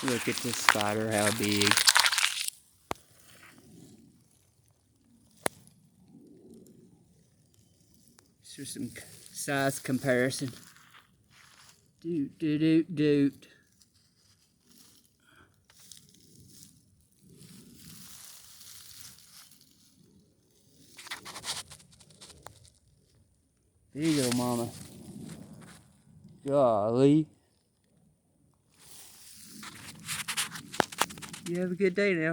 Look at this spider, how big. Just for some size comparison. Doot, doot, doot, doot. There you go, mama. Golly. You have a good day now.